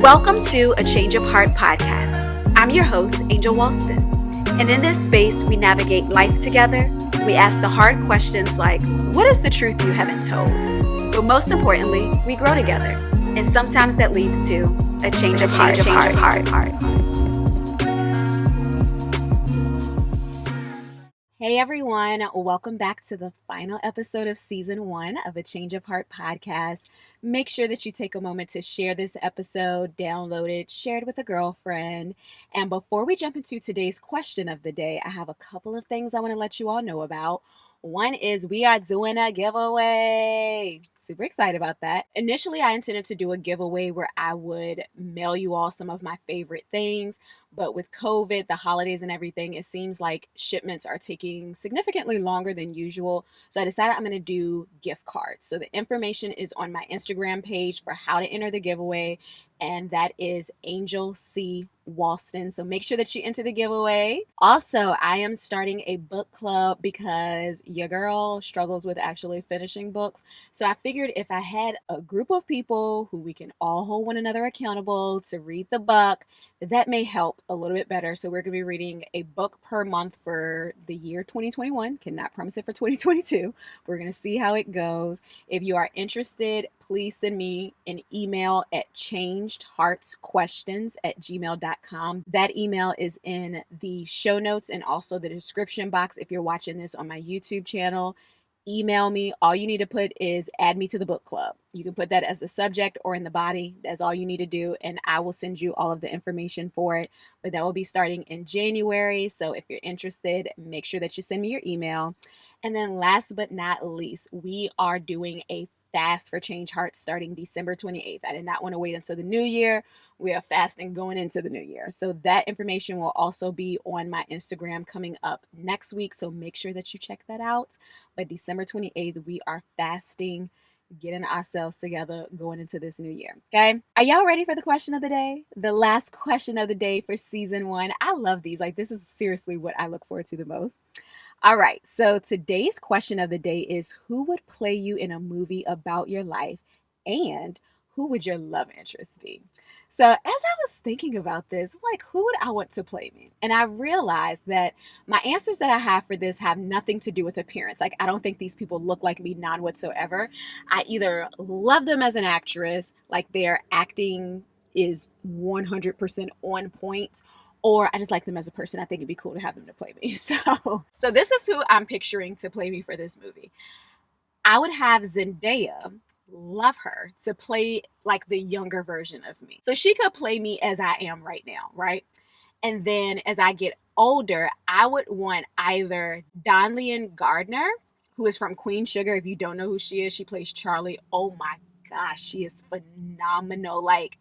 Welcome to A Change of Heart podcast. I'm your host, Angel Walston. And in this space, we navigate life together. We ask the hard questions like, what is the truth you haven't told? But most importantly, we grow together. And sometimes that leads to a change of heart. Hey everyone, welcome back to the final episode of season 1 of A Change of Heart podcast. Make sure that you take a moment to share this episode, download it, share it with a girlfriend. And before we jump into today's question of the day, I have a couple of things I want to let you all know about. One is we are doing a giveaway. Super excited about that. Initially, I intended to do a giveaway where I would mail you all some of my favorite things. But with COVID, the holidays and everything, it seems like shipments are taking significantly longer than usual. So I decided I'm going to do gift cards. So the information is on my Instagram page for how to enter the giveaway. And that is Angel C. Walston. So make sure that you enter the giveaway. Also, I am starting a book club because your girl struggles with actually finishing books. So I figured if I had a group of people who we can all hold one another accountable to read the book, that may help a little bit better. So we're going to be reading a book per month for the year 2021. Cannot promise it for 2022. We're going to see how it goes. If you are interested, please send me an email at changedheartsquestions@gmail.com. That email is in the show notes and also the description box if you're watching this on my YouTube channel. Email me. All you need to put is add me to the book club. You can put that as the subject or in the body. That's all you need to do. And I will send you all of the information for it. But that will be starting in January. So if you're interested, make sure that you send me your email. And then last but not least, we are doing a fast for Change Hearts starting December 28th. I did not want to wait until the new year. We are fasting going into the new year. So that information will also be on my Instagram coming up next week. So make sure that you check that out. But December 28th, we are fasting, getting ourselves together going into this new year. Okay. Are y'all ready for the question of the day? The last question of the day for season 1. I love these. Like, this is seriously what I look forward to the most. All right, so today's question of the day is who would play you in a movie about your life and who would your love interest be? So as I was thinking about this, I'm like, who would I want to play me? And I realized that my answers that I have for this have nothing to do with appearance. Like, I don't think these people look like me, none whatsoever. I either love them as an actress, like their acting is 100% on point, or I just like them as a person. I think it'd be cool to have them to play me. So this is who I'm picturing to play me for this movie. I would have Zendaya, love her, to play like the younger version of me. So she could play me as I am right now, right? And then as I get older, I would want either Donlien Gardner, who is from Queen Sugar. If you don't know who she is, she plays Charlie. Oh my gosh, she is phenomenal. Like,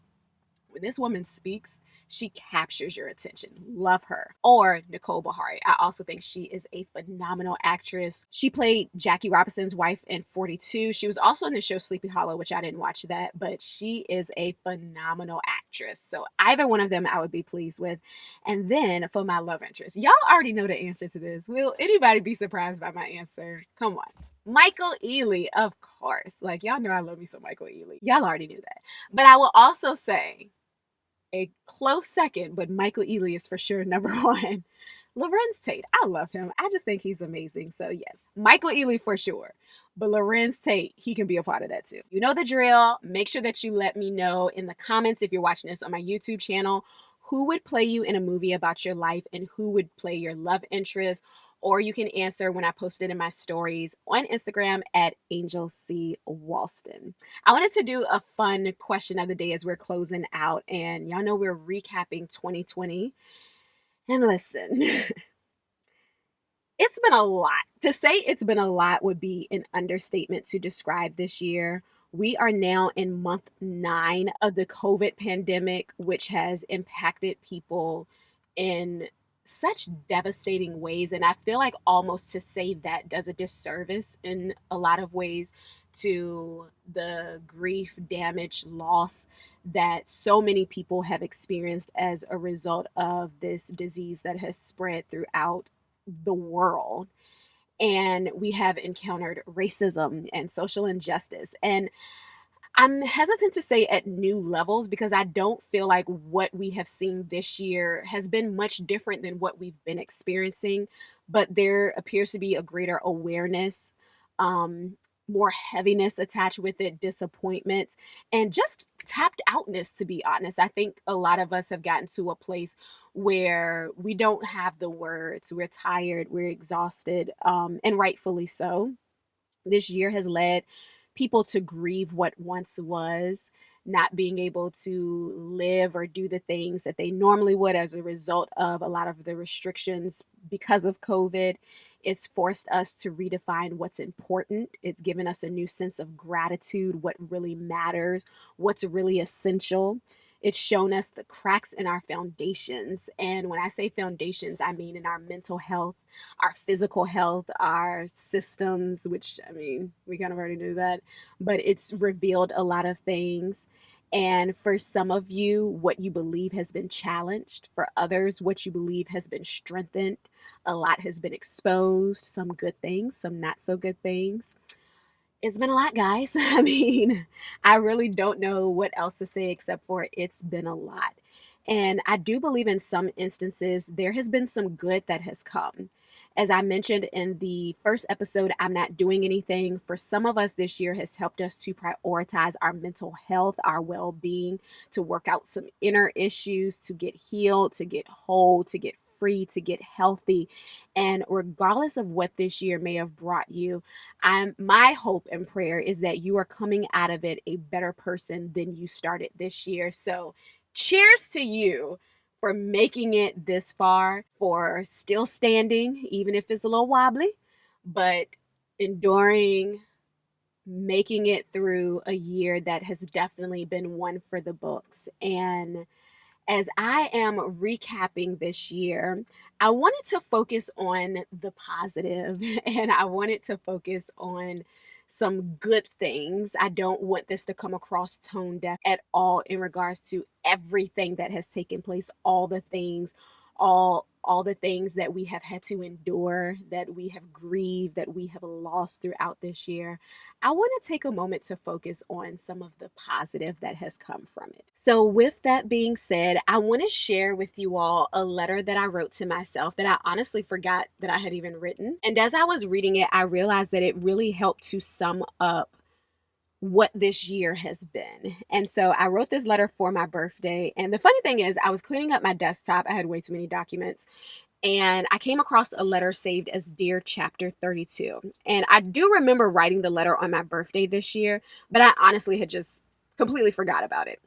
when this woman speaks, she captures your attention. Love her. Or Nicole Bahari. I also think she is a phenomenal actress. She played Jackie Robinson's wife in 42. She was also in the show Sleepy Hollow, which I didn't watch that, but she is a phenomenal actress. So either one of them I would be pleased with. And then for my love interest, y'all already know the answer to this. Will anybody be surprised by my answer? Come on. Michael Ealy, of course. Like, y'all know I love me some Michael Ealy. Y'all already knew that. But I will also say, a close second, but Michael Ealy is for sure number 1. Lorenz Tate, I love him. I just think he's amazing. So yes, Michael Ealy for sure. But Lorenz Tate, he can be a part of that too. You know the drill. Make sure that you let me know in the comments if you're watching this on my YouTube channel, who would play you in a movie about your life and who would play your love interest. Or you can answer when I post it in my stories on Instagram at Angel C. Walston. I wanted to do a fun question of the day as we're closing out. And y'all know we're recapping 2020. And listen, it's been a lot. To say it's been a lot would be an understatement to describe this year. We are now in month 9 of the COVID pandemic, which has impacted people in such devastating ways. And I feel like almost to say that does a disservice in a lot of ways to the grief, damage, loss that so many people have experienced as a result of this disease that has spread throughout the world. And we have encountered racism and social injustice. And I'm hesitant to say at new levels because I don't feel like what we have seen this year has been much different than what we've been experiencing, but there appears to be a greater awareness, um, more heaviness attached with it, disappointment, and just tapped outness, to be honest. I think a lot of us have gotten to a place where we don't have the words. We're tired, we're exhausted, and rightfully so. This year has led people to grieve what once was, not being able to live or do the things that they normally would as a result of a lot of the restrictions because of COVID. It's forced us to redefine what's important. It's given us a new sense of gratitude, what really matters, what's really essential. It's shown us the cracks in our foundations. And when I say foundations, I mean in our mental health, our physical health, our systems, which I mean, we kind of already knew that, but it's revealed a lot of things. And for some of you, what you believe has been challenged. For others, what you believe has been strengthened. A lot has been exposed, some good things, some not so good things. It's been a lot, guys. I mean, I really don't know what else to say except for it's been a lot. And I do believe in some instances there has been some good that has come. As I mentioned in the first episode, I'm not doing anything. For some of us, this year has helped us to prioritize our mental health, our well being, to work out some inner issues, to get healed, to get whole, to get free, to get healthy. And regardless of what this year may have brought you, my hope and prayer is that you are coming out of it a better person than you started this year. So, cheers to you for making it this far, for still standing, even if it's a little wobbly, but enduring, making it through a year that has definitely been one for the books. And as I am recapping this year, I wanted to focus on the positive and I wanted to focus on some good things. I don't want this to come across tone deaf at all in regards to everything that has taken place, all the things, all the things that we have had to endure, that we have grieved, that we have lost throughout this year. I want to take a moment to focus on some of the positive that has come from it. So, with that being said, I want to share with you all a letter that I wrote to myself that I honestly forgot that I had even written. And as I was reading it, I realized that it really helped to sum up what this year has been. And so I wrote this letter for my birthday. And the funny thing is, I was cleaning up my desktop. I had way too many documents and I came across a letter saved as Dear Chapter 32. And I do remember writing the letter on my birthday this year, but I honestly had just completely forgot about it.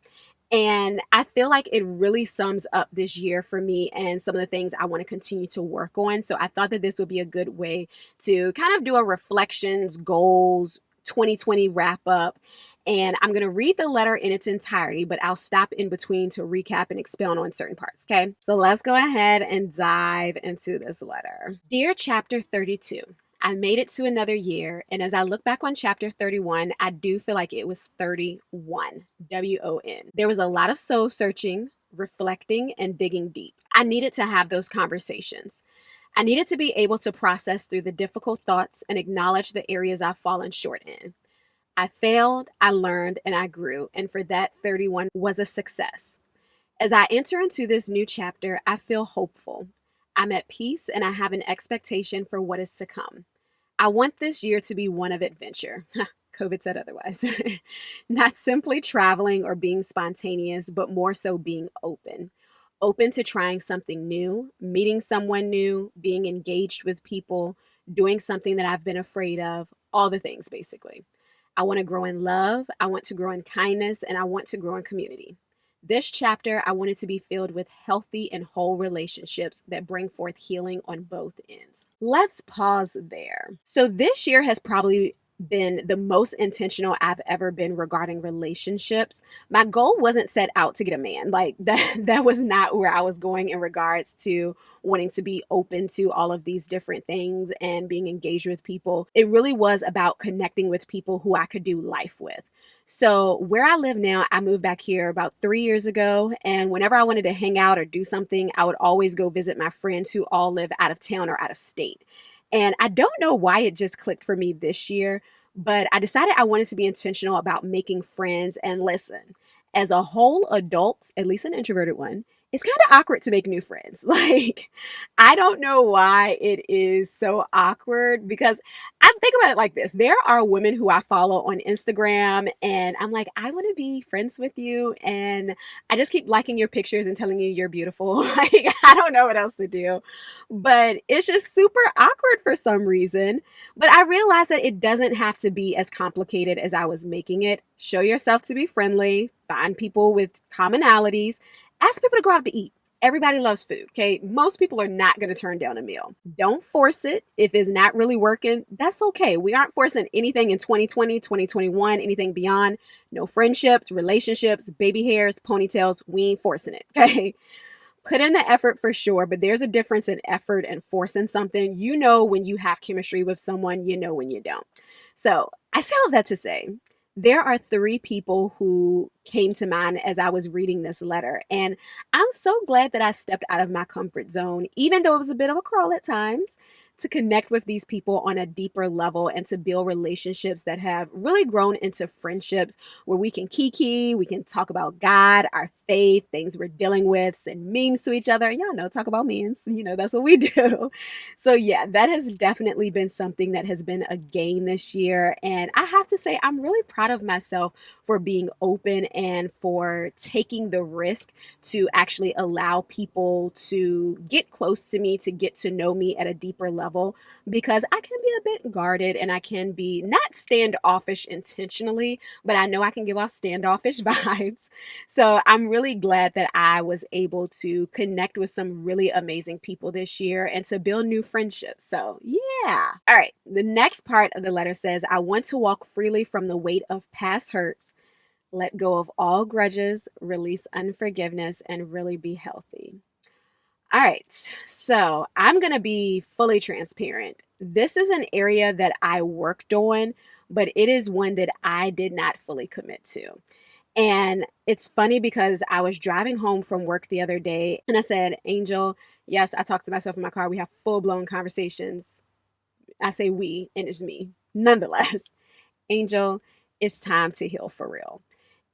And I feel like it really sums up this year for me and some of the things I want to continue to work on. So I thought that this would be a good way to kind of do a reflections, goals, 2020 wrap up. And I'm going to read the letter in its entirety, but I'll stop in between to recap and expound on certain parts. Okay. So let's go ahead and dive into this letter. Dear Chapter 32. I made it to another year, and as I look back on chapter 31, I do feel like it was 31, WON. There was a lot of soul searching, reflecting, and digging deep. I needed to have those conversations. I needed to be able to process through the difficult thoughts and acknowledge the areas I've fallen short in. I failed, I learned, and I grew, and for that, 31 was a success. As I enter into this new chapter, I feel hopeful. I'm at peace and I have an expectation for what is to come. I want this year to be one of adventure. COVID said otherwise. Not simply traveling or being spontaneous, but more so being open. Open to trying something new, meeting someone new, being engaged with people, doing something that I've been afraid of, all the things basically. I want to grow in love, I want to grow in kindness, and I want to grow in community. This chapter, I want it to be filled with healthy and whole relationships that bring forth healing on both ends. Let's pause there. So, this year has probably been the most intentional I've ever been regarding relationships. My goal wasn't set out to get a man. Like that was not where I was going in regards to wanting to be open to all of these different things and being engaged with people. It really was about connecting with people who I could do life with. So where I live now, I moved back here about 3 years ago. And whenever I wanted to hang out or do something, I would always go visit my friends who all live out of town or out of state. And I don't know why it just clicked for me this year, But I decided I wanted to be intentional about making friends. And listen, as a whole adult, at least an introverted one, it's kind of awkward to make new friends. Like, I don't know why it is so awkward because I think about it like this. There are women who I follow on Instagram, and I'm like, I want to be friends with you. And I just keep liking your pictures and telling you you're beautiful. Like, I don't know what else to do. But it's just super awkward for some reason. But I realized that it doesn't have to be as complicated as I was making it. Show yourself to be friendly, find people with commonalities, ask people to go out to eat. Everybody loves food, okay? Most people are not going to turn down a meal. Don't force it. If it's not really working, that's okay. We aren't forcing anything in 2020, 2021, anything beyond. No friendships, relationships, baby hairs, ponytails. We ain't forcing it, okay? Put in the effort for sure, but there's a difference in effort and forcing something. You know when you have chemistry with someone, you know when you don't. So I say all that to say, there are three people who came to mind as I was reading this letter. And I'm so glad that I stepped out of my comfort zone, even though it was a bit of a crawl at times, to connect with these people on a deeper level and to build relationships that have really grown into friendships where we can kiki, we can talk about God, our faith, things we're dealing with, send memes to each other. Y'all know, talk about memes. You know, that's what we do. So, yeah, that has definitely been something that has been a gain this year. And I have to say, I'm really proud of myself for being open and for taking the risk to actually allow people to get close to me, to get to know me at a deeper level, because I can be a bit guarded and I can be not standoffish intentionally, but I know I can give off standoffish vibes. So I'm really glad that I was able to connect with some really amazing people this year and to build new friendships. So, yeah. All right. The next part of the letter says, I want to walk freely from the weight of past hurts, let go of all grudges, release unforgiveness, and really be healthy. All right, so I'm going to be fully transparent. This is an area that I worked on, but it is one that I did not fully commit to. And it's funny because I was driving home from work the other day and I said, Angel, yes, I talk to myself in my car. We have full blown conversations. I say we, and it's me. Nonetheless, Angel, it's time to heal for real.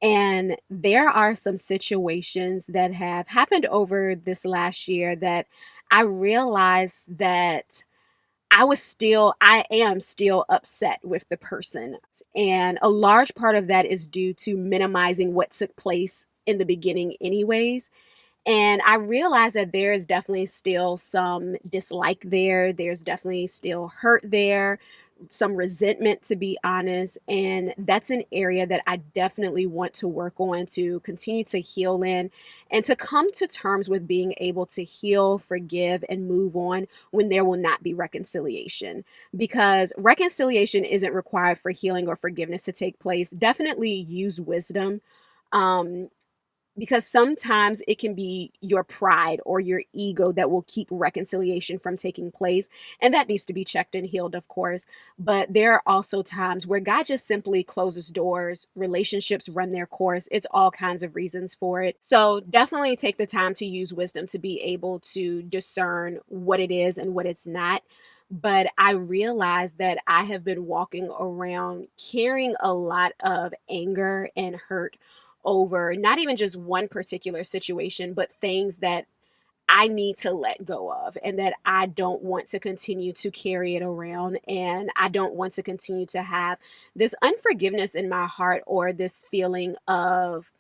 And there are some situations that have happened over this last year that I realized that I am still upset with the person. And a large part of that is due to minimizing what took place in the beginning, anyways. And I realize that there is definitely still some dislike there. There's definitely still hurt there, some resentment, to be honest. And that's an area that I definitely want to work on to continue to heal in and to come to terms with being able to heal, forgive, and move on when there will not be reconciliation. Because reconciliation isn't required for healing or forgiveness to take place. Definitely use wisdom. Um, because sometimes it can be your pride or your ego that will keep reconciliation from taking place. And that needs to be checked and healed, of course. But there are also times where God just simply closes doors, relationships run their course. It's all kinds of reasons for it. So definitely take the time to use wisdom to be able to discern what it is and what it's not. But I realized that I have been walking around carrying a lot of anger and hurt over not even just one particular situation, but things that I need to let go of and that I don't want to continue to carry it around. And I don't want to continue to have this unforgiveness in my heart or this feeling of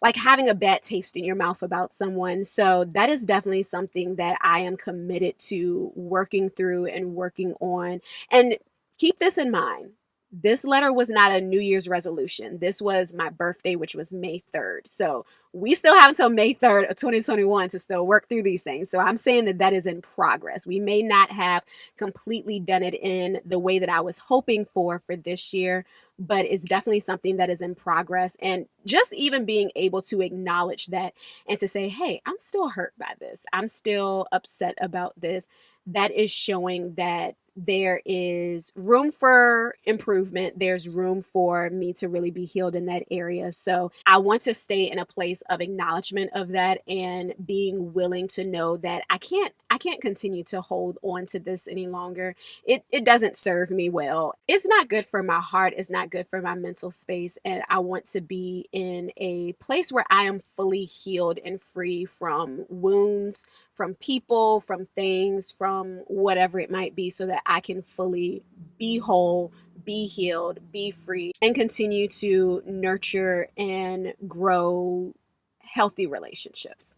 like having a bad taste in your mouth about someone. So that is definitely something that I am committed to working through and working on. And keep this in mind. This letter was not a New Year's resolution. This was my birthday, which was May 3rd. So we still have until May 3rd of 2021 to still work through these things. So I'm saying that that is in progress. We may not have completely done it in the way that I was hoping for this year, but it's definitely something that is in progress. And just even being able to acknowledge that and to say, hey, I'm still hurt by this. I'm still upset about this. That is showing that there is room for improvement. There's room for me to really be healed in that area. So I want to stay in a place of acknowledgement of that and being willing to know that I can't continue to hold on to this any longer. It doesn't serve me well. It's not good for my heart. It's not good for my mental space. And I want to be in a place where I am fully healed and free from wounds, from people, from things, from whatever it might be, so that I can fully be whole, be healed, be free, and continue to nurture and grow healthy relationships.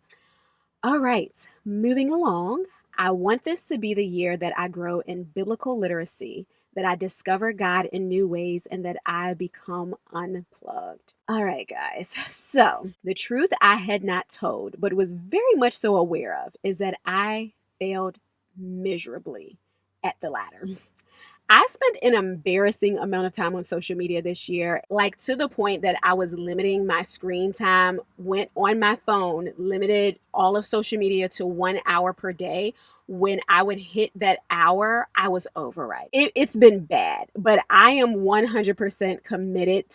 All right, moving along. I want this to be the year that I grow in biblical literacy, that I discover God in new ways, and that I become unplugged. All right, guys. So, the truth I had not told, but was very much so aware of, is that I failed miserably at the latter. I spent an embarrassing amount of time on social media this year, like to the point that I was limiting my screen time, went on my phone, limited all of social media to 1 hour per day. When I would hit that hour, I was overripe. It's been bad, but I am 100% committed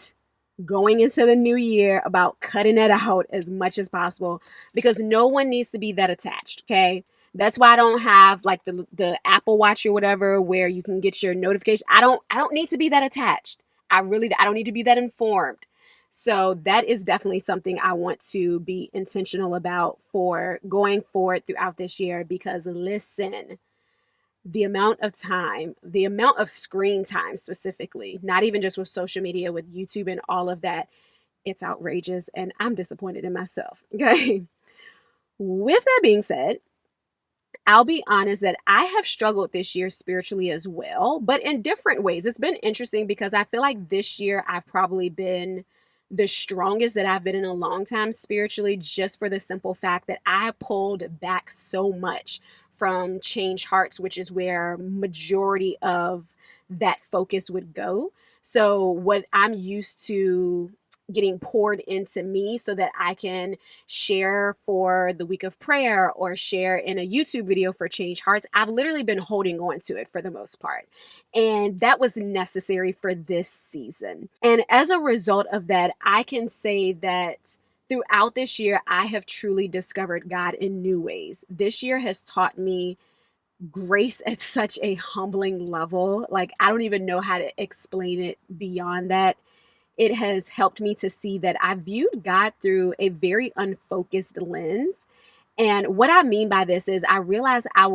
going into the new year about cutting it out as much as possible, because no one needs to be that attached, okay? That's why I don't have like the Apple Watch or whatever where you can get your notification. I don't need to be that attached. I don't need to be that informed. So that is definitely something I want to be intentional about for going forward throughout this year, because listen, the amount of time, the amount of screen time specifically, not even just with social media, with YouTube and all of that, it's outrageous and I'm disappointed in myself. Okay. With that being said, I'll be honest that I have struggled this year spiritually as well, but in different ways. It's been interesting because I feel like this year I've probably been the strongest that I've been in a long time spiritually, just for the simple fact that I pulled back so much from Change Hearts, which is where majority of that focus would go. So what I'm used to getting poured into me so that I can share for the week of prayer or share in a YouTube video for Change Hearts, I've literally been holding on to it for the most part. And that was necessary for this season. And as a result of that, I can say that throughout this year, I have truly discovered God in new ways. This year has taught me grace at such a humbling level. Like, I don't even know how to explain it beyond that. It has helped me to see that I viewed God through a very unfocused lens. And what I mean by this is I realized I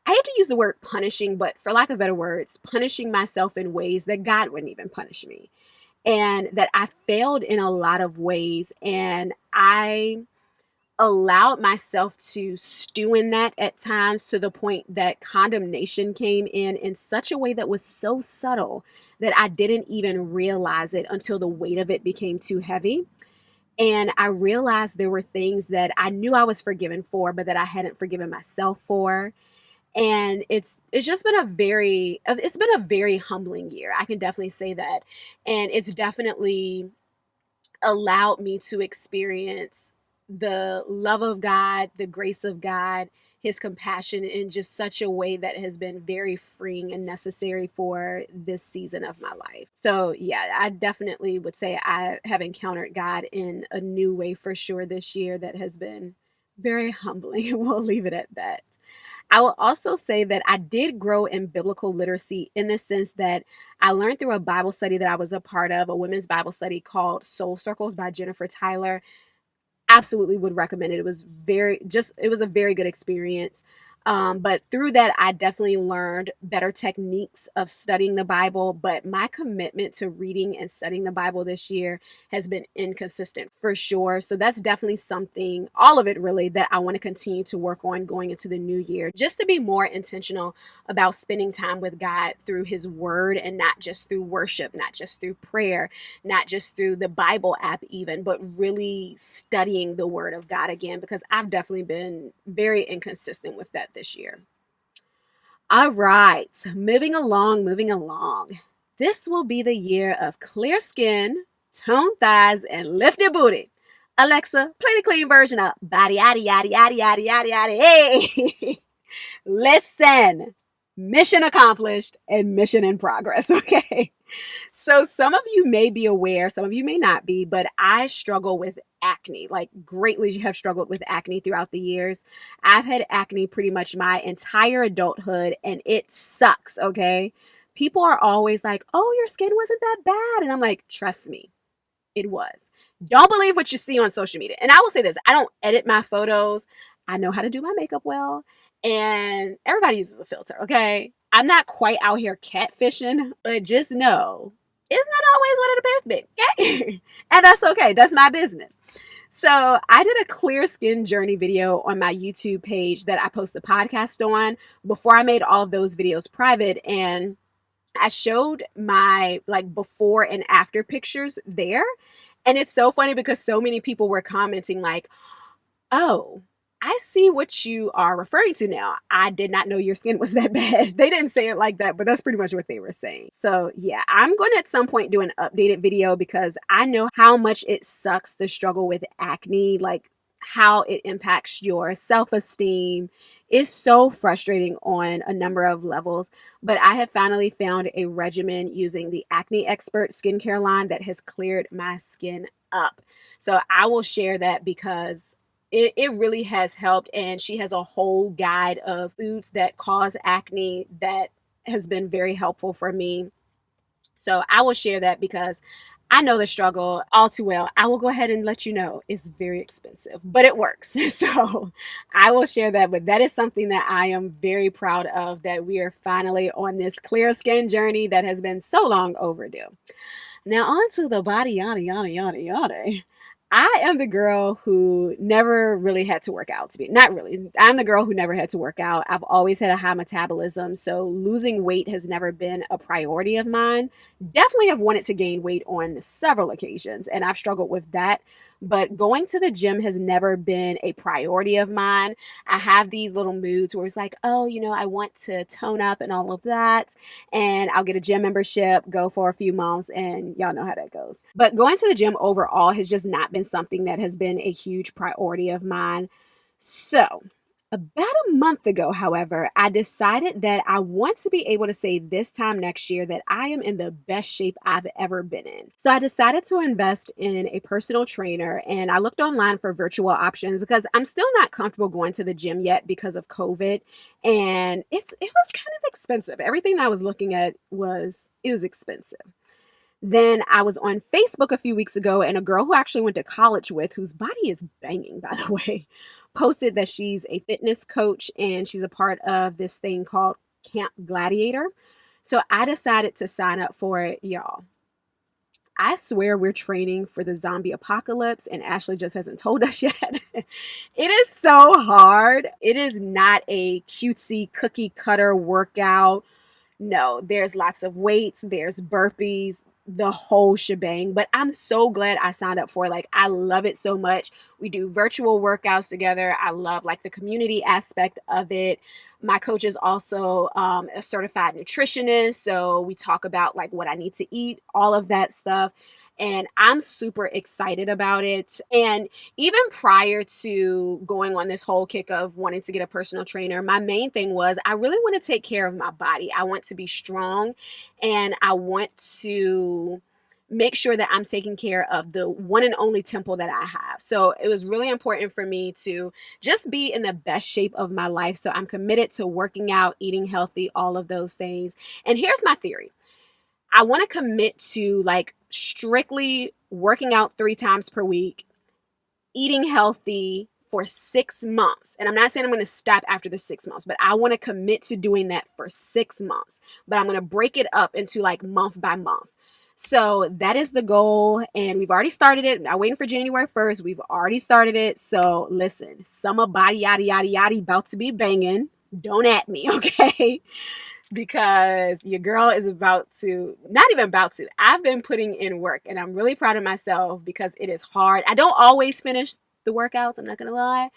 hate to use the word punishing, but for lack of better words, punishing myself in ways that God wouldn't even punish me. And that I failed in a lot of ways. And I allowed myself to stew in that at times, to the point that condemnation came in such a way that was so subtle that I didn't even realize it until the weight of it became too heavy. And I realized there were things that I knew I was forgiven for, but that I hadn't forgiven myself for. And it's just been a very humbling year. I can definitely say that. And it's definitely allowed me to experience the love of God, the grace of God, his compassion in just such a way that has been very freeing and necessary for this season of my life. So, yeah, I definitely would say I have encountered God in a new way for sure this year that has been very humbling. We'll leave it at that. I will also say that I did grow in biblical literacy in the sense that I learned through a Bible study that I was a part of, a women's Bible study called Soul Circles by Jennifer Tyler. Absolutely would recommend it. It was a very good experience. But through that, I definitely learned better techniques of studying the Bible. But my commitment to reading and studying the Bible this year has been inconsistent for sure. So that's definitely something, all of it really, that I want to continue to work on going into the new year, just to be more intentional about spending time with God through his word, and not just through worship, not just through prayer, not just through the Bible app even, but really studying the word of God again, because I've definitely been very inconsistent with that this year. All right, moving along, moving along. This will be the year of clear skin, toned thighs, and lifted booty. Alexa, play the clean version of body yaddy yaddy yaddy yaddy yaddy yaddy. Hey, listen. mission accomplished and mission in progress. Okay. So some of you may be aware, some of you may not be, but I struggle with acne, like greatly have struggled with acne throughout the years. I've had acne pretty much my entire adulthood and it sucks. Okay. People are always like, oh, your skin wasn't that bad. And I'm like, trust me, it was. Don't believe what you see on social media. And I will say this, I don't edit my photos. I know how to do my makeup well. And everybody uses a filter, okay? I'm not quite out here catfishing, but just know it's not always what it appears to be, okay? And that's okay. That's my business. So I did a clear skin journey video on my YouTube page that I post the podcast on before I made all of those videos private. And I showed my like before and after pictures there. And it's so funny because so many people were commenting like, oh, I see what you are referring to now. I did not know your skin was that bad. They didn't say it like that, but that's pretty much what they were saying. So yeah, I'm going to at some point do an updated video because I know how much it sucks to struggle with acne, like how it impacts your self-esteem. Is so frustrating on a number of levels, but I have finally found a regimen using the Acne Expert skincare line that has cleared my skin up. So I will share that because it really has helped. And she has a whole guide of foods that cause acne that has been very helpful for me. So I will share that because I know the struggle all too well. I will go ahead and let you know it's very expensive, but it works. So I will share that. But that is something that I am very proud of, that we are finally on this clear skin journey that has been so long overdue. Now on to the body, yada, yada, yada, yada. I am the girl who never really had to work out, to be not really. I'm the girl who never had to work out. I've always had a high metabolism, so losing weight has never been a priority of mine. Definitely have wanted to gain weight on several occasions, and I've struggled with that. But going to the gym has never been a priority of mine. I have these little moods where it's like, oh, I want to tone up and all of that. And I'll get a gym membership, go for a few months, and y'all know how that goes. But going to the gym overall has just not been something that has been a huge priority of mine. So, about a month ago, however, I decided that I want to be able to say this time next year that I am in the best shape I've ever been in. So I decided to invest in a personal trainer, and I looked online for virtual options because I'm still not comfortable going to the gym yet because of COVID, and it was kind of expensive. Everything I was looking at was expensive. Then I was on Facebook a few weeks ago, and a girl who I actually went to college with, whose body is banging, by the way, posted that she's a fitness coach and she's a part of this thing called Camp Gladiator. So I decided to sign up for it, y'all. I swear we're training for the zombie apocalypse, and Ashley just hasn't told us yet. It is so hard. It is not a cutesy cookie cutter workout. No, there's lots of weights, there's burpees, the whole shebang. But I'm so glad I signed up for it. Like, I love it so much. We do virtual workouts together. I love like the community aspect of it. My coach is also a certified nutritionist. So we talk about like what I need to eat, all of that stuff. And I'm super excited about it. And even prior to going on this whole kick of wanting to get a personal trainer, my main thing was I really want to take care of my body. I want to be strong, and I want to make sure that I'm taking care of the one and only temple that I have. So it was really important for me to just be in the best shape of my life. So I'm committed to working out, eating healthy, all of those things. And here's my theory. I want to commit to like strictly working out 3 times per week, eating healthy for 6 months. And I'm not saying I'm going to stop after the 6 months, but I want to commit to doing that for 6 months. But I'm going to break it up into like month by month. So that is the goal. And we've already started it. I'm not waiting for January 1st. We've already started it. So listen, summer body, yada, yada, yada, about to be banging. Don't at me, okay? Because your girl is about to, not even about to, I've been putting in work, and I'm really proud of myself because it is hard. I don't always finish the workouts, I'm not going to lie,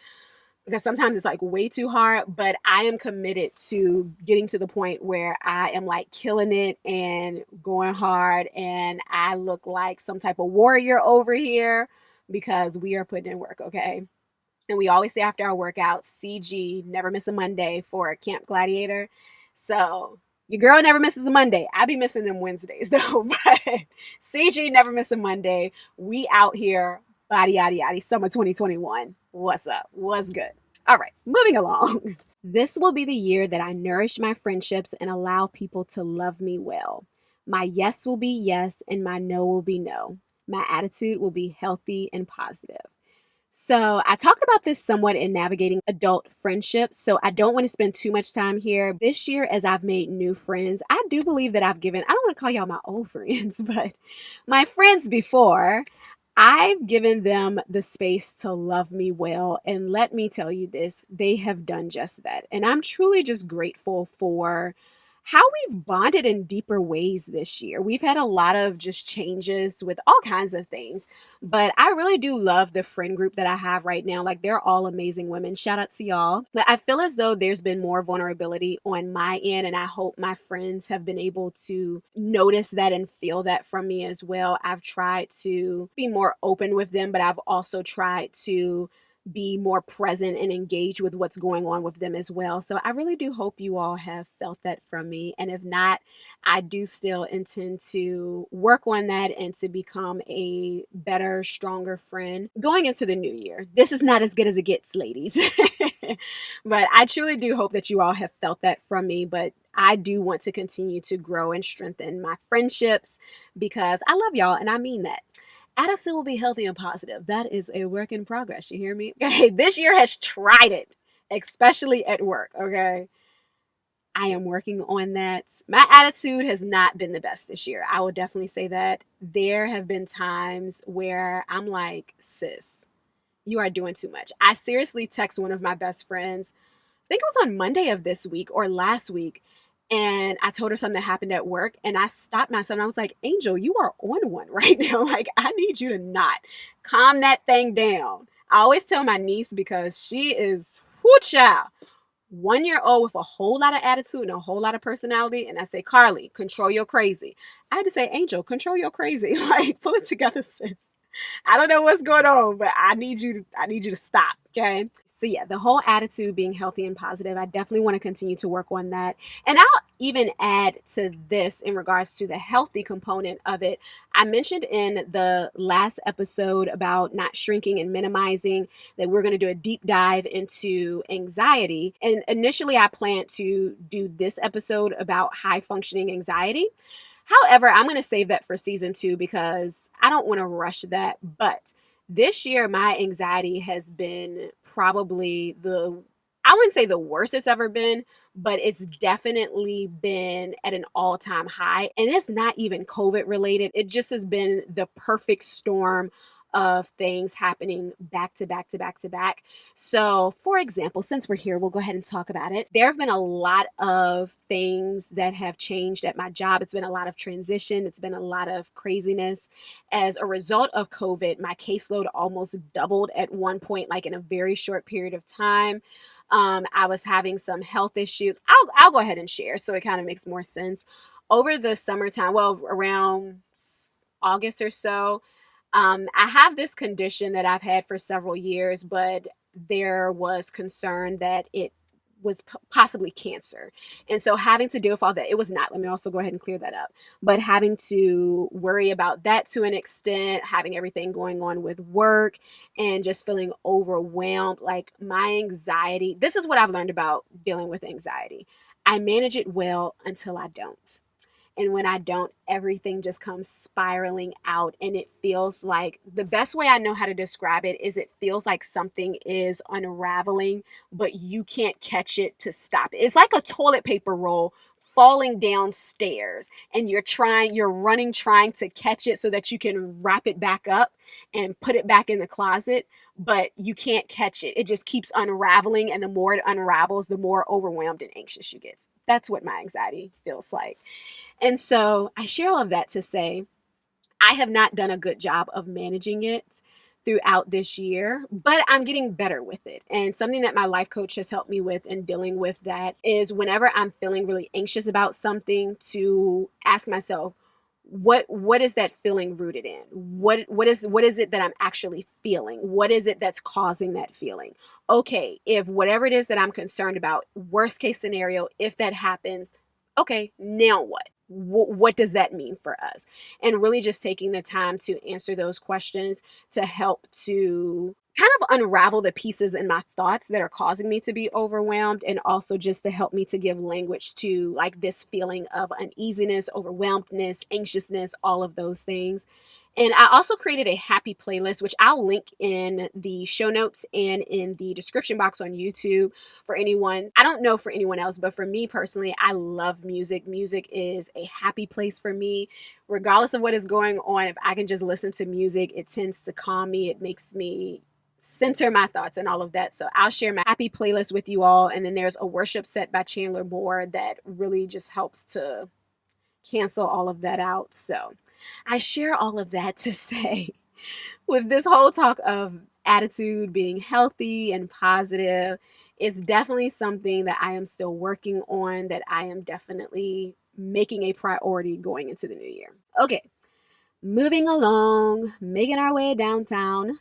because sometimes it's like way too hard, but I am committed to getting to the point where I am like killing it and going hard, and I look like some type of warrior over here because we are putting in work, okay? And we always say after our workouts, CG, never miss a Monday for Camp Gladiator. So your girl never misses a Monday. I be missing them Wednesdays though, but CG never miss a Monday. We out here, body yaddy yaddy, summer 2021. What's up? What's good? All right, moving along. This will be the year that I nourish my friendships and allow people to love me well. My yes will be yes, and my no will be no. My attitude will be healthy and positive. So, I talked about this somewhat in navigating adult friendships. So, I don't want to spend too much time here. This year, as I've made new friends, I do believe that I've given, I don't want to call y'all my old friends, but my friends before, I've given them the space to love me well. And let me tell you this, they have done just that. And I'm truly just grateful for how we've bonded in deeper ways this year. We've had a lot of just changes with all kinds of things, but I really do love the friend group that I have right now. Like, they're all amazing women. Shout out to y'all. But I feel as though there's been more vulnerability on my end, and I hope my friends have been able to notice that and feel that from me as well. I've tried to be more open with them, but I've also tried to be more present and engage with what's going on with them as well. So I really do hope you all have felt that from me. And if not, I do still intend to work on that and to become a better, stronger friend going into the new year. This is not as good as it gets, ladies. But I truly do hope that you all have felt that from me. But I do want to continue to grow and strengthen my friendships because I love y'all and I mean that. Attitude will be healthy and positive. That is a work in progress. You hear me? Okay, this year has tried it, especially at work. Okay, I am working on that. My attitude has not been the best this year. I will definitely say that. There have been times where I'm like, sis, you are doing too much. I seriously text one of my best friends, I think it was on Monday of this week or last week. And I told her something that happened at work, and I stopped myself and I was like, Angel, you are on one right now. Like, I need you to not calm that thing down. I always tell my niece because she is, whoo child, 1 year old with a whole lot of attitude and a whole lot of personality. And I say, Carly, control your crazy. I had to say, Angel, control your crazy. Like, pull it together, sis. I don't know what's going on, but I need you to stop. Okay. So yeah, the whole attitude being healthy and positive, I definitely want to continue to work on that. And I'll even add to this in regards to the healthy component of it. I mentioned in the last episode about not shrinking and minimizing that we're going to do a deep dive into anxiety. And initially I planned to do this episode about high functioning anxiety. However, I'm going to save that for season 2 because I don't want to rush that. But this year, my anxiety has been probably I wouldn't say the worst it's ever been, but it's definitely been at an all-time high. And it's not even COVID related. It just has been the perfect storm of things happening back to back to back to back. So, for example, since we're here, we'll go ahead and talk about it. There have been a lot of things that have changed at my job. It's been a lot of transition. It's been a lot of craziness. As a result of COVID, my caseload almost doubled at one point, like in a very short period of time. I was having some health issues. I'll go ahead and share so it kind of makes more sense. Over the summertime, well, around August or so, I have this condition that I've had for several years, but there was concern that it was possibly cancer. And so having to deal with all that, it was not. Let me also go ahead and clear that up. But having to worry about that to an extent, having everything going on with work and just feeling overwhelmed, like my anxiety, this is what I've learned about dealing with anxiety. I manage it well until I don't. And when I don't, everything just comes spiraling out. And it feels like the best way I know how to describe it is it feels like something is unraveling, but you can't catch it to stop it. It's like a toilet paper roll falling downstairs and you're running, trying to catch it so that you can wrap it back up and put it back in the closet, but you can't catch it. It just keeps unraveling. And the more it unravels, the more overwhelmed and anxious you get. That's what my anxiety feels like. And so I share all of that to say I have not done a good job of managing it throughout this year, but I'm getting better with it. And something that my life coach has helped me with in dealing with that is whenever I'm feeling really anxious about something, to ask myself, what is that feeling rooted in? What is it that I'm actually feeling? What is it that's causing that feeling? Okay, if whatever it is that I'm concerned about, worst case scenario, if that happens, okay, now what? What does that mean for us? And really just taking the time to answer those questions to help to kind of unravel the pieces in my thoughts that are causing me to be overwhelmed, and also just to help me to give language to like this feeling of uneasiness, overwhelmedness, anxiousness, all of those things. And I also created a happy playlist, which I'll link in the show notes and in the description box on YouTube for anyone. I don't know for anyone else, but for me personally, I love music. Music is a happy place for me. Regardless of what is going on, if I can just listen to music, it tends to calm me. It makes me center my thoughts and all of that. So I'll share my happy playlist with you all. And then there's a worship set by Chandler Moore that really just helps to cancel all of that out. So I share all of that to say, with this whole talk of attitude being healthy and positive, it's definitely something that I am still working on, that I am definitely making a priority going into the new year. Okay, moving along, making our way downtown.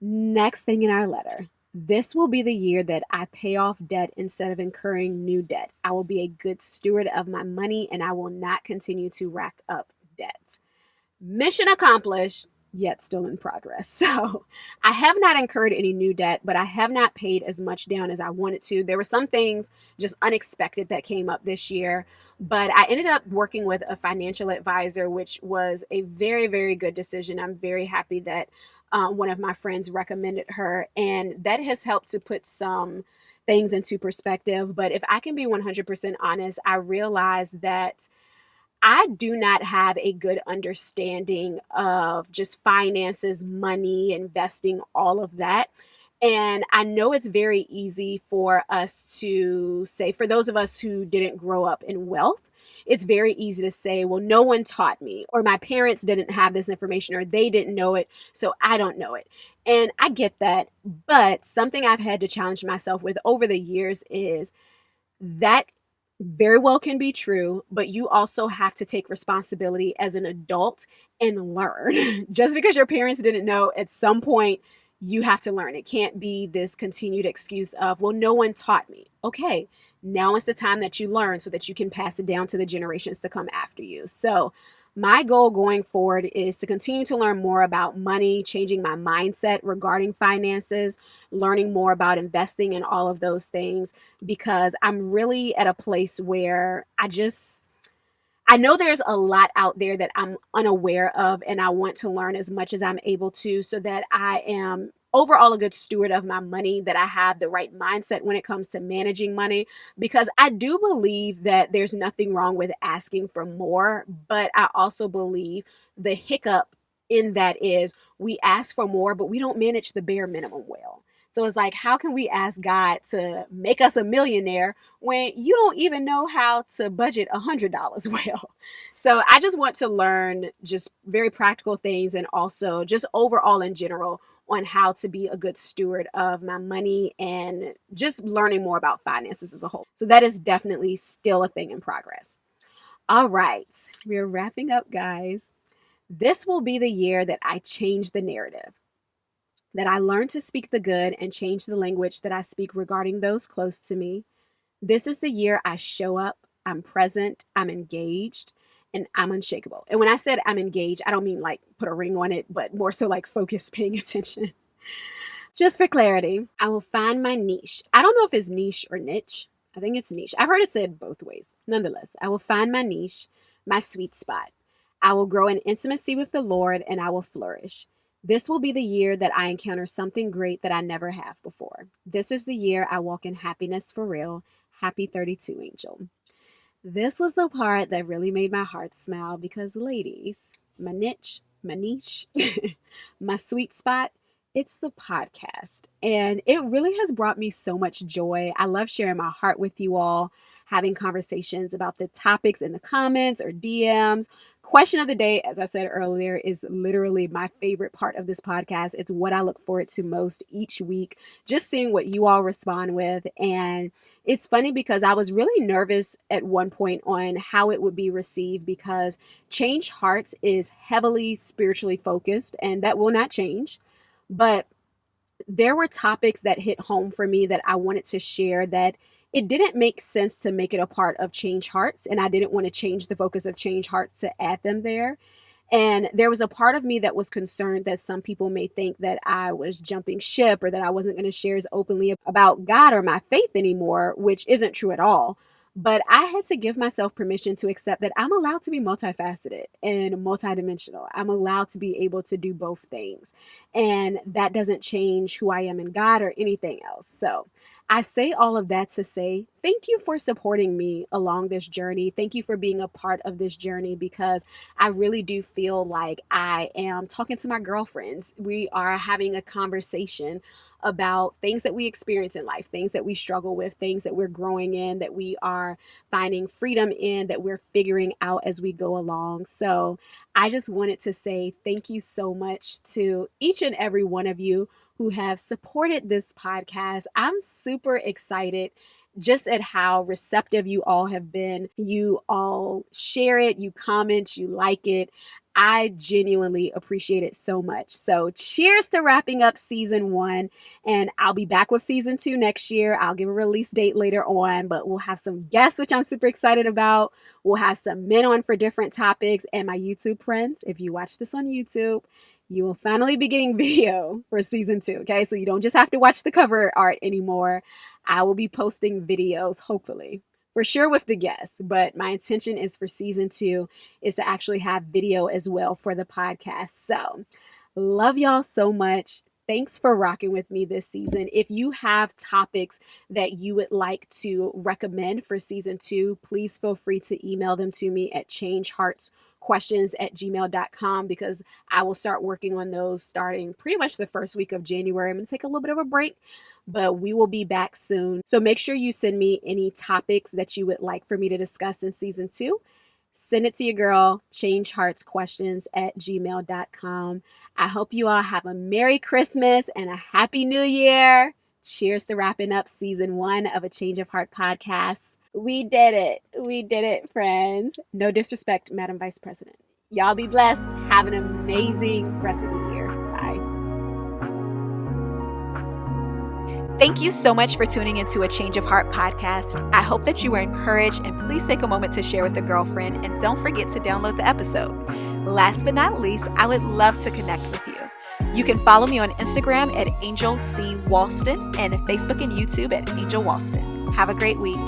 Next thing in our letter. This will be the year that I pay off debt instead of incurring new debt. I will be a good steward of my money and I will not continue to rack up debt. Mission accomplished, yet still in progress. So I have not incurred any new debt, but I have not paid as much down as I wanted to. There were some things just unexpected that came up this year, but I ended up working with a financial advisor, which was a very, very good decision. I'm very happy that one of my friends recommended her, and that has helped to put some things into perspective. But if I can be 100% honest, I realize that I do not have a good understanding of just finances, money, investing, all of that. And I know it's very easy for us to say, for those of us who didn't grow up in wealth, it's very easy to say, well, no one taught me, or my parents didn't have this information, or they didn't know it, so I don't know it. And I get that. But something I've had to challenge myself with over the years is that very well can be true, but you also have to take responsibility as an adult and learn. Just because your parents didn't know, at some point, you have to learn. It can't be this continued excuse of, well, no one taught me. Okay, now is the time that you learn so that you can pass it down to the generations to come after you. So, my goal going forward is to continue to learn more about money, changing my mindset regarding finances, learning more about investing and all of those things, because I'm really at a place where I know there's a lot out there that I'm unaware of, and I want to learn as much as I'm able to so that I am overall a good steward of my money, that I have the right mindset when it comes to managing money, because I do believe that there's nothing wrong with asking for more, but I also believe the hiccup in that is we ask for more, but we don't manage the bare minimum well. So it's like, how can we ask God to make us a millionaire when you don't even know how to budget $100 well? So I just want to learn just very practical things, and also just overall in general on how to be a good steward of my money, and just learning more about finances as a whole. So that is definitely still a thing in progress. All right, we're wrapping up, guys. This will be the year that I change the narrative, that I learn to speak the good and change the language that I speak regarding those close to me. This is the year I show up, I'm present, I'm engaged, and I'm unshakable. And when I said I'm engaged, I don't mean like put a ring on it, but more so like focus, paying attention. Just for clarity, I will find my niche. I don't know if it's niche or niche. I think it's niche. I've heard it said both ways. Nonetheless, I will find my niche, my sweet spot. I will grow in intimacy with the Lord and I will flourish. This will be the year that I encounter something great that I never have before. This is the year I walk in happiness for real. Happy 32, Angel. This was the part that really made my heart smile because, ladies, my niche, my sweet spot It's the podcast, and it really has brought me so much joy. I love sharing my heart with you all, having conversations about the topics in the comments or DMs. Question of the day, as I said earlier, is literally my favorite part of this podcast. It's what I look forward to most each week, just seeing what you all respond with. And it's funny because I was really nervous at one point on how it would be received because Change Hearts is heavily spiritually focused, and that will not change. But there were topics that hit home for me that I wanted to share that it didn't make sense to make it a part of Change Hearts, and I didn't want to change the focus of Change Hearts to add them there. And there was a part of me that was concerned that some people may think that I was jumping ship or that I wasn't going to share as openly about God or my faith anymore, which isn't true at all. But I had to give myself permission to accept that I'm allowed to be multifaceted and multidimensional. I'm allowed to be able to do both things. And that doesn't change who I am in God or anything else. So I say all of that to say thank you for supporting me along this journey. Thank you for being a part of this journey because I really do feel like I am talking to my girlfriends. We are having a conversation about things that we experience in life, things that we struggle with, things that we're growing in, that we are finding freedom in, that we're figuring out as we go along. So I just wanted to say thank you so much to each and every one of you who have supported this podcast. I'm super excited just at how receptive you all have been. You all share it, you comment, you like it. I genuinely appreciate it so much. So cheers to wrapping up season 1. And I'll be back with season 2 next year. I'll give a release date later on, but we'll have some guests, which I'm super excited about. We'll have some men on for different topics. And my YouTube friends, if you watch this on YouTube, you will finally be getting video for season 2. Okay. So you don't just have to watch the cover art anymore. I will be posting videos, hopefully, for sure with the guests. But my intention is for season 2 is to actually have video as well for the podcast. So love y'all so much. Thanks for rocking with me this season. If you have topics that you would like to recommend for season 2, please feel free to email them to me at changeheartsquestions@gmail.com because I will start working on those starting pretty much the first week of January. I'm going to take a little bit of a break, but we will be back soon. So make sure you send me any topics that you would like for me to discuss in season 2. Send it to your girl, changeheartsquestions@gmail.com. I hope you all have a Merry Christmas and a Happy New Year. Cheers to wrapping up season 1 of A Change of Heart podcast. We did it. We did it, friends. No disrespect, Madam Vice President. Y'all be blessed. Have an amazing rest of the year. Bye. Thank you so much for tuning into A Change of Heart podcast. I hope that you were encouraged, and please take a moment to share with a girlfriend, and don't forget to download the episode. Last but not least, I would love to connect with you. You can follow me on Instagram at Angel C. Walston and Facebook and YouTube at Angel Walston. Have a great week.